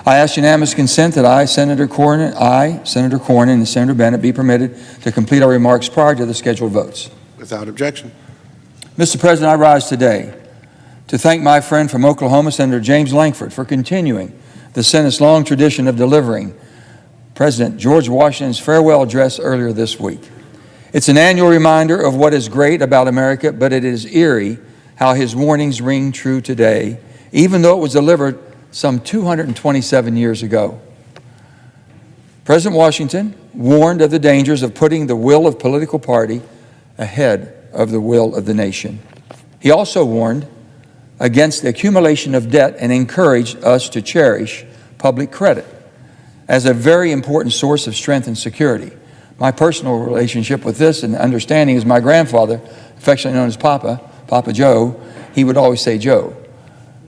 I ask unanimous consent that I, Senator Cornyn, and Senator Bennett be permitted to complete our remarks prior to the scheduled votes. Without objection. Mr. President, I rise today to thank my friend from Oklahoma, Senator James Lankford, for continuing the Senate's long tradition of delivering President George Washington's farewell address earlier this week. It's an annual reminder of what is great about America, but it is eerie how his warnings ring true today, even though it was delivered some 227 years ago. President Washington warned of the dangers of putting the will of political party ahead of the will of the nation. He also warned against the accumulation of debt and encouraged us to cherish public credit as a very important source of strength and security. My personal relationship with this and understanding is my grandfather, affectionately known as Papa Joe, he would always say, Joe,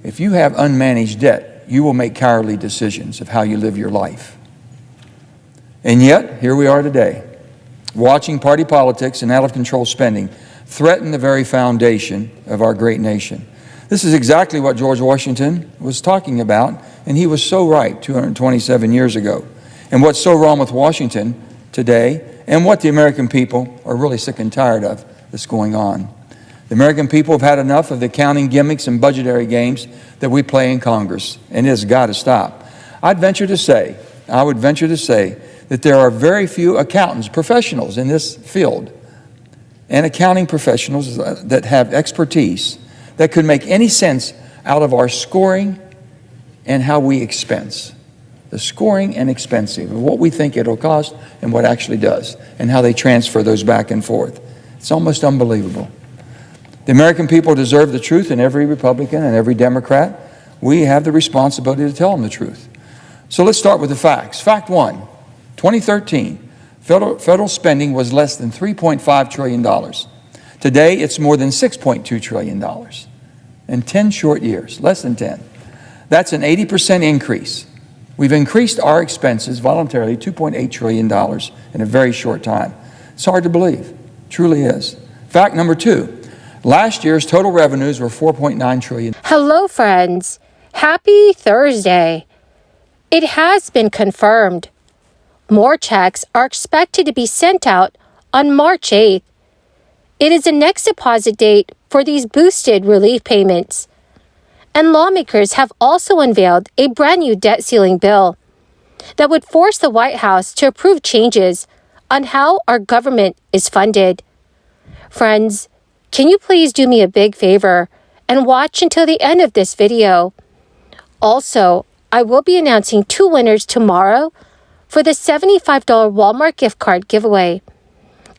if you have unmanaged debt, you will make cowardly decisions of how you live your life. And yet, here we are today, watching party politics and out-of-control spending threaten the very foundation of our great nation. This is exactly what George Washington was talking about, and he was so right 227 years ago. And what's so wrong with Washington today, and what the American people are really sick and tired of that's going on. The American people have had enough of the accounting gimmicks and budgetary games that we play in Congress, and it has got to stop. I would venture to say that there are very few accountants, professionals in this field, and accounting professionals that have expertise that could make any sense out of our scoring and how we expense. The scoring and expensing of what we think it'll cost and what actually does, and how they transfer those back and forth. It's almost unbelievable. The American people deserve the truth, and every Republican and every Democrat, we have the responsibility to tell them the truth. So let's start with the facts. Fact one, 2013, federal spending was less than $3.5 trillion. Today, it's more than $6.2 trillion in 10 short years, less than 10. That's an 80% increase. We've increased our expenses voluntarily $2.8 trillion in a very short time. It's hard to believe, it truly is. Fact number two, last year's total revenues were $4.9 trillion. Hello, friends. Happy Thursday. It has been confirmed. More checks are expected to be sent out on March 8th. It is the next deposit date for these boosted relief payments. And lawmakers have also unveiled a brand new debt ceiling bill that would force the White House to approve changes on how our government is funded. Friends, can you please do me a big favor and watch until the end of this video? Also, I will be announcing 2 winners tomorrow for the $75 Walmart gift card giveaway.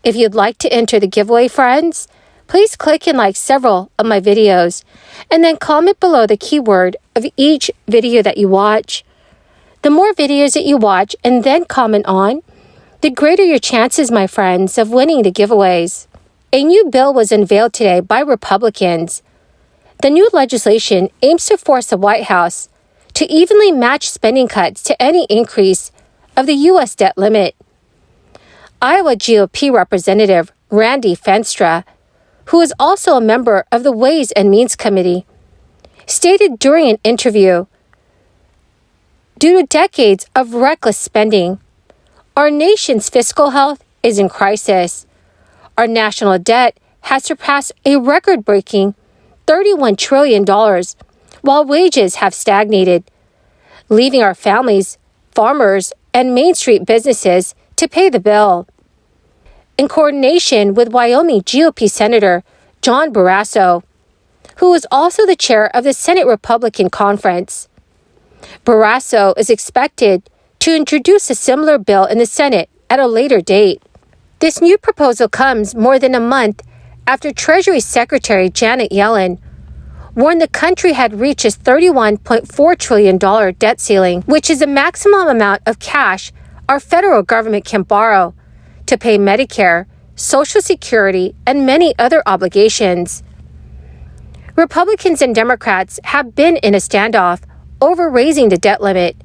If you'd like to enter the giveaway, friends, please click and like several of my videos and then comment below the keyword of each video that you watch. The more videos that you watch and then comment on, the greater your chances, my friends, of winning the giveaways. A new bill was unveiled today by Republicans. The new legislation aims to force the White House to evenly match spending cuts to any increase of the U.S. debt limit. Iowa GOP Representative Randy Fenstra, who is also a member of the Ways and Means Committee, stated during an interview, "Due to decades of reckless spending, our nation's fiscal health is in crisis. Our national debt has surpassed a record-breaking $31 trillion, while wages have stagnated, leaving our families, farmers, and Main Street businesses to pay the bill." In coordination with Wyoming GOP Senator John Barrasso, who is also the chair of the Senate Republican Conference, Barrasso is expected to introduce a similar bill in the Senate at a later date. This new proposal comes more than a month after Treasury Secretary Janet Yellen warned the country had reached its $31.4 trillion debt ceiling, which is the maximum amount of cash our federal government can borrow to pay Medicare, Social Security, and many other obligations. Republicans and Democrats have been in a standoff over raising the debt limit.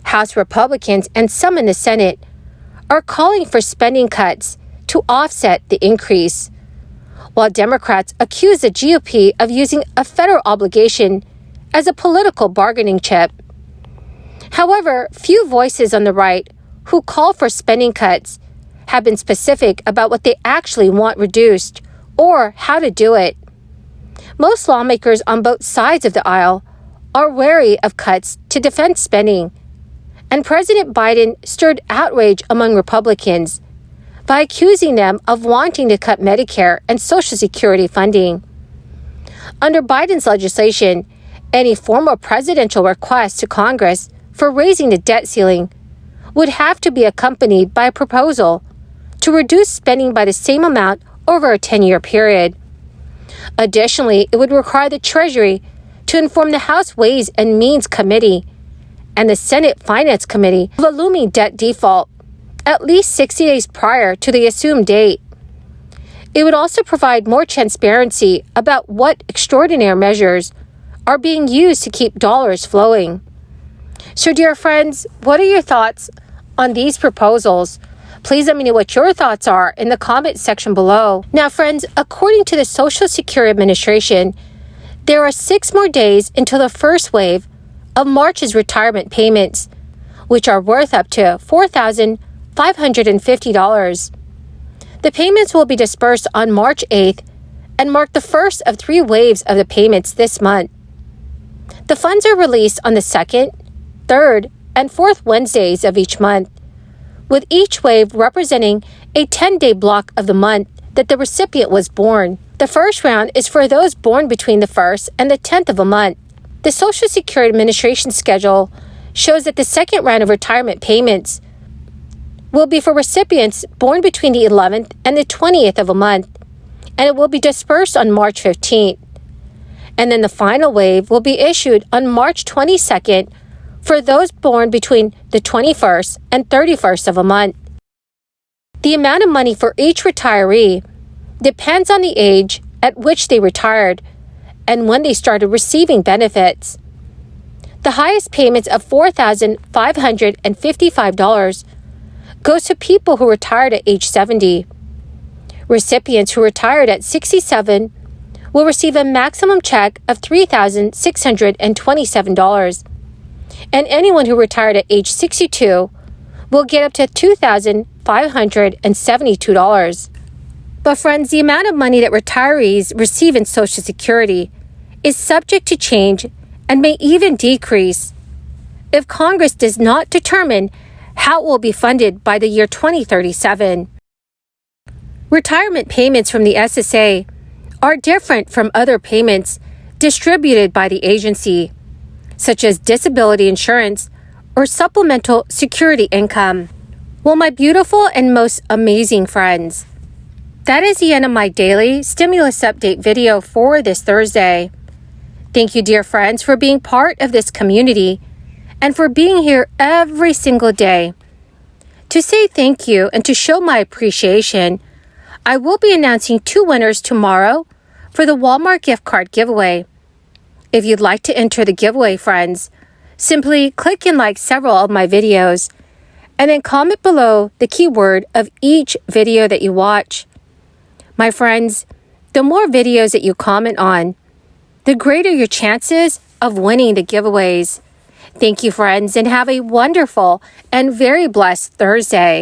House Republicans and some in the Senate are calling for spending cuts to offset the increase, while Democrats accuse the GOP of using a federal obligation as a political bargaining chip. However, few voices on the right who call for spending cuts have been specific about what they actually want reduced or how to do it. Most lawmakers on both sides of the aisle are wary of cuts to defense spending, and President Biden stirred outrage among Republicans by accusing them of wanting to cut Medicare and Social Security funding. Under Biden's legislation, any formal presidential request to Congress for raising the debt ceiling would have to be accompanied by a proposal to reduce spending by the same amount over a 10-year period. Additionally, it would require the Treasury to inform the House Ways and Means Committee and the Senate Finance Committee of a looming debt default at least 60 days prior to the assumed date. It would also provide more transparency about what extraordinary measures are being used to keep dollars flowing. So, dear friends, what are your thoughts on these proposals? Please let me know what your thoughts are in the comment section below. Now, friends, according to the Social Security Administration, there are 6 more days until the first wave of March's retirement payments, which are worth up to $4,550. The payments will be dispersed on March 8th and mark the first of 3 waves of the payments this month. The funds are released on the 2nd, 3rd, and 4th Wednesdays of each month, with each wave representing a 10-day block of the month that the recipient was born. The first round is for those born between the 1st and the 10th of a month. The Social Security Administration schedule shows that the second round of retirement payments will be for recipients born between the 11th and the 20th of a month, and it will be dispersed on March 15th. And then the final wave will be issued on March 22nd for those born between the 21st and 31st of a month. The amount of money for each retiree depends on the age at which they retired and when they started receiving benefits. The highest payments of $4,555 goes to people who retired at age 70. Recipients who retired at 67 will receive a maximum check of $3,627, and anyone who retired at age 62 will get up to $2,572. But friends, the amount of money that retirees receive in Social Security is subject to change and may even decrease if Congress does not determine how it will be funded by the year 2037. Retirement payments from the SSA are different from other payments distributed by the agency, such as disability insurance or supplemental security income. Well, my beautiful and most amazing friends, that is the end of my daily stimulus update video for this Thursday. Thank you, dear friends, for being part of this community and for being here every single day. To say thank you and to show my appreciation, I will be announcing 2 winners tomorrow for the Walmart gift card giveaway. If you'd like to enter the giveaway, friends, simply click and like several of my videos and then comment below the keyword of each video that you watch. My friends, the more videos that you comment on, the greater your chances of winning the giveaways. Thank you, friends, and have a wonderful and very blessed Thursday.